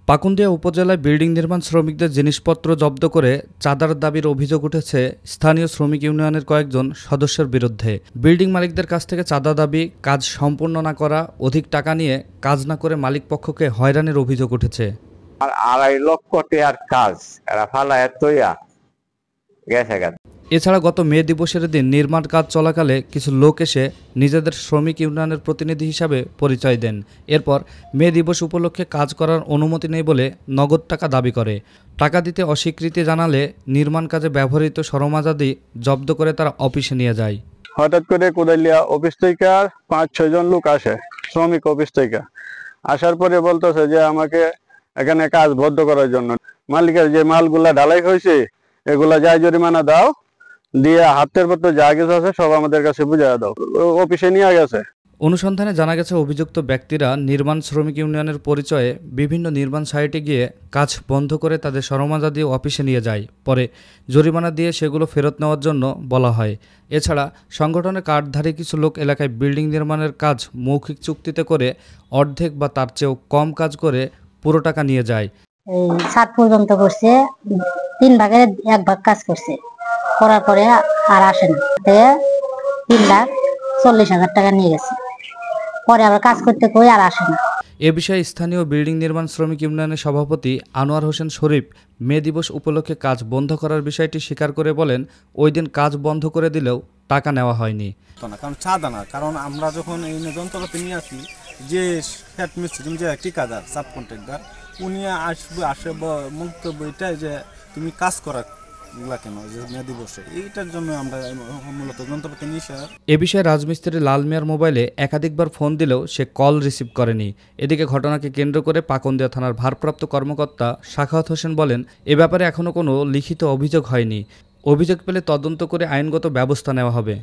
পাকুন্দিয়া উপজেলায় বিল্ডিং নির্মাণ শ্রমিকদের জিনিসপত্র জব্দ করে চাঁদার দাবির অভিযোগ উঠেছে স্থানীয় শ্রমিক ইউনিয়নের কয়েকজন সদস্যের বিরুদ্ধে। বিল্ডিং মালিকদের কাছ থেকে চাঁদা দাবি, কাজ সম্পূর্ণ না করা, অধিক টাকা নিয়ে কাজ না করে মালিক পক্ষকে হয়রানির অভিযোগ উঠেছে। আর 2.5 লক্ষ টাকার কাজ এরা ফালায় তৈয়া গেছে। এছাড়া গত মে দিবসের দিন নির্মাণ কাজ চলাকালে কিছু লোক এসে নিজেদের শ্রমিক ইউনিয়নের প্রতিনিধি হিসাবে পরিচয় দেন। এরপর মে দিবস উপলক্ষে কাজ করার অনুমতি নেই বলে নগদ টাকা দাবি করে। টাকা দিতে অস্বীকৃতি জানালে নির্মাণ কাজে ব্যবহৃত সরঞ্জামাদি জব্দ করে তারা অফিসে নিয়ে যায়। হঠাৎ করে কোদালিয়া অফিস থেকে 5-6 জন লোক আসে, শ্রমিক অফিস থেকে আসার পরে বলতেছে যে আমাকে এখানে কাজ বন্ধ করার জন্য। মালিকের যে মালগুলা ঢালাই হয়েছে এগুলা যাই জরিমানা দাও, দিয়ে হাতের পত্র যা কিছু আছে সব আমাদের কাছে বুঝিয়ে দাও। অফিসে নিয়ে গেছে। অনুসন্ধানে জানা গেছে অভিযুক্ত ব্যক্তিরা নির্মাণ শ্রমিক ইউনিয়নের পরিচয়ে বিভিন্ন নির্মাণ সাইটে গিয়ে কাজ বন্ধ করে তাদের সরঞ্জামাদি অফিসে নিয়ে যায়। পরে জরিমানা দিয়ে সেগুলো ফেরত নেওয়ার জন্য বলা হয়। এছাড়া সংগঠনের কার্ডধারী কিছু লোক এলাকায় বিল্ডিং নির্মাণের কাজ মৌখিক চুক্তিতে করে অর্ধেক বা তার চেয়েও কম কাজ করে পুরো টাকা নিয়ে যায়। এই 7 পর্যন্ত করছে, 3 ভাগের 1 ভাগ কাজ করছে, করার পরে আর আসে না। 3,40,000 টাকা নিয়ে গেছে, পরে আবার কাজ করতে কই আর আসে না। এ বিষয়ে স্থানীয় বিল্ডিং নির্মাণ শ্রমিক ইউনিয়নের সভাপতি আনোয়ার হোসেন শরীফ মে দিবস উপলক্ষে কাজ বন্ধ করার বিষয়টি স্বীকার করে বলেন, ওই দিন কাজ বন্ধ করে দিলেও টাকা নেওয়া হয়নি। কারণ চাঁদা না, কারণ আমরা যখন এই যন্ত্রপাতি নিয়ে আসি, যে হেড মিস্ত্রি যে ঠিকাদার সাব কন্ট্রাক্টর উনি আসে বক্তব্য এটাই যে তুমি কাজ করা কেন মে দিবসে, এইটার জন্য আমরা মূলত যন্ত্রপাতি নিয়ে। এ বিষয়ে রাজমিস্ত্রি লাল মিয়ার মোবাইলে একাধিকবার ফোন দিলেও সে কল রিসিভ করেনি। এদিকে ঘটনাকে কেন্দ্র করে পাকুন্দিয়া থানার ভারপ্রাপ্ত কর্মকর্তা সাখাওয়াত হোসেন বলেন, এ ব্যাপারে এখনও কোনো লিখিত অভিযোগ হয়নি। অভিযোগ পেলে তদন্ত করে আইনগত ব্যবস্থা নেওয়া হবে।